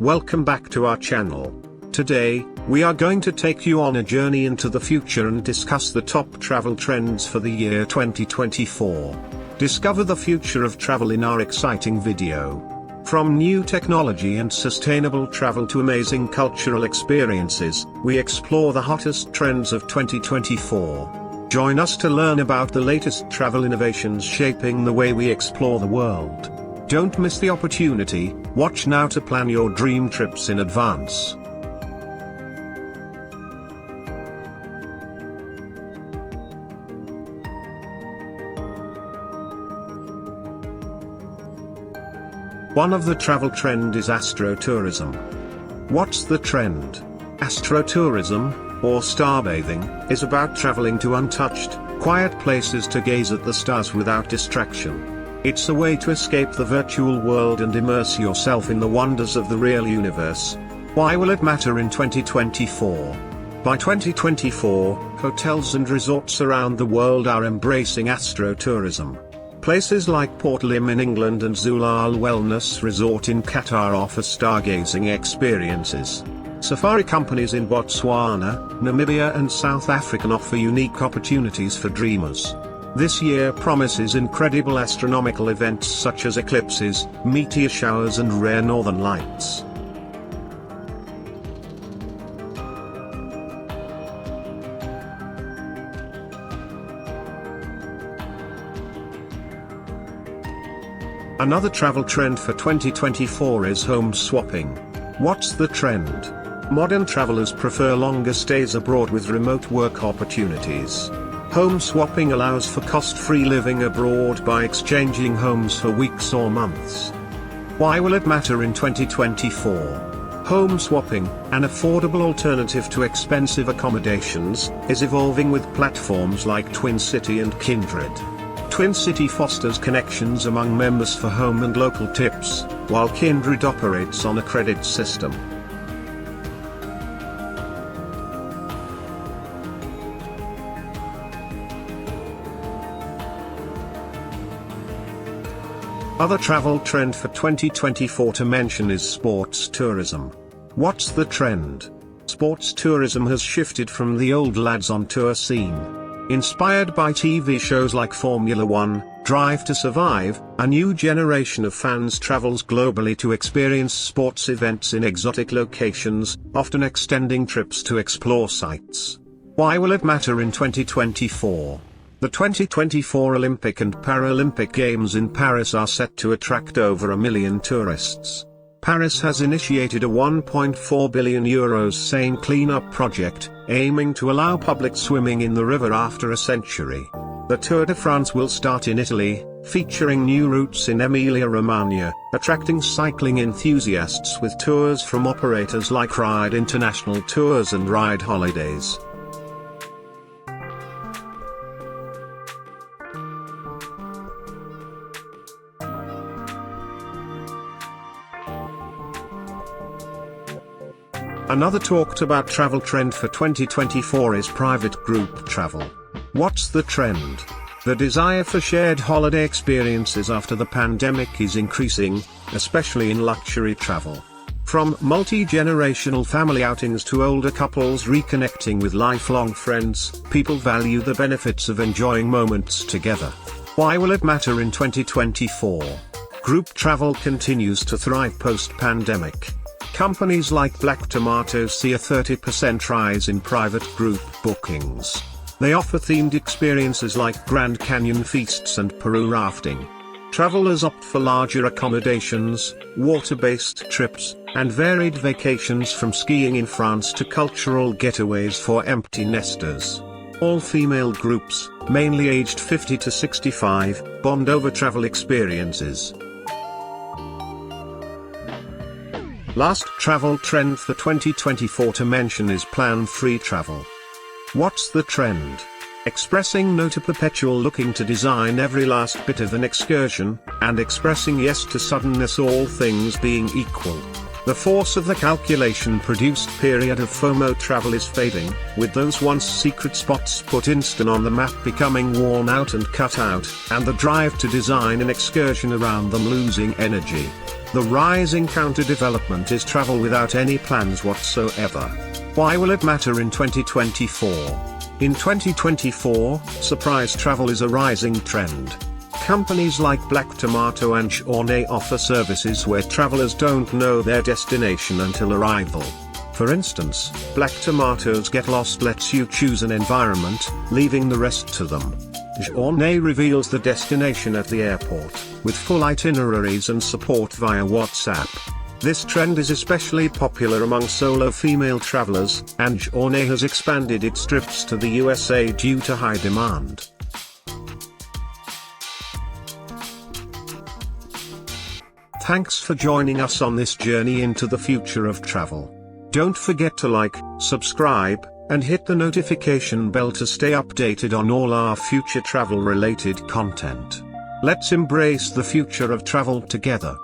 welcome back to our channel. Today, we are going to take you on a journey into the future and discuss the top travel trends for the year 2024. Discover the future of travel in our exciting video. From new technology and sustainable travel to amazing cultural experiences, we explore the hottest trends of 2024. Join us to learn about the latest travel innovations shaping the way we explore the world. Don't miss the opportunity. Watch now to plan your dream trips in advance. One of the travel trend is Astro Tourism. What's the trend? Astro Tourism, or starbathing, is about traveling to untouched, quiet places to gaze at the stars without distraction. It's a way to escape the virtual world and immerse yourself in the wonders of the real universe. Why will it matter in 2024? By 2024, hotels and resorts around the world are embracing Astro Tourism. Places like Port Lim in England and Zulal Wellness Resort in Qatar offer stargazing experiences. Safari companies in Botswana, Namibia and South Africa offer unique opportunities for dreamers. This year promises incredible astronomical events such as eclipses, meteor showers and rare northern lights. Another travel trend for 2024 is home swapping. What's the trend? Modern travelers prefer longer stays abroad with remote work opportunities. Home swapping allows for cost-free living abroad by exchanging homes for weeks or months. Why will it matter in 2024? Home swapping, an affordable alternative to expensive accommodations, is evolving with platforms like Twin City and Kindred. Twin City fosters connections among members for home and local tips, while Kindred operates on a credit system. Other travel trend for 2024 to mention is sports tourism. What's the trend? Sports tourism has shifted from the old lads on tour scene. Inspired by TV shows like Formula One, Drive to Survive, a new generation of fans travels globally to experience sports events in exotic locations, often extending trips to explore sites. Why will it matter in 2024? The 2024 Olympic and Paralympic Games in Paris are set to attract over 1 million tourists. Paris has initiated a €1.4 billion Seine cleanup project, aiming to allow public swimming in the river after a century. The Tour de France will start in Italy, featuring new routes in Emilia-Romagna, attracting cycling enthusiasts with tours from operators like Ride International Tours and Ride Holidays. Another talked about travel trend for 2024 is private group travel. What's the trend? The desire for shared holiday experiences after the pandemic is increasing, especially in luxury travel. From multi-generational family outings to older couples reconnecting with lifelong friends, people value the benefits of enjoying moments together. Why will it matter in 2024? Group travel continues to thrive post-pandemic. Companies like Black Tomato see a 30% rise in private group bookings. They offer themed experiences like Grand Canyon feasts and Peru rafting. Travelers opt for larger accommodations, water-based trips, and varied vacations from skiing in France to cultural getaways for empty nesters. All-female groups, mainly aged 50 to 65, bond over travel experiences. Last travel trend for 2024 to mention is plan-free travel. What's the trend? Expressing no to perpetual looking to design every last bit of an excursion, and expressing yes to suddenness, all things being equal. The force of the calculation-produced period of FOMO travel is fading, with those once secret spots put instant on the map becoming worn out and cut out, and the drive to design an excursion around them losing energy. The rising counter-development is travel without any plans whatsoever. Why will it matter in 2024? In 2024, surprise travel is a rising trend. Companies like Black Tomato and Journey offer services where travelers don't know their destination until arrival. For instance, Black Tomatoes Get Lost lets you choose an environment, leaving the rest to them. Journey reveals the destination at the airport, with full itineraries and support via WhatsApp. This trend is especially popular among solo female travelers, and Journey has expanded its trips to the USA due to high demand. Thanks for joining us on this journey into the future of travel. Don't forget to like, subscribe, and hit the notification bell to stay updated on all our future travel-related content. Let's embrace the future of travel together.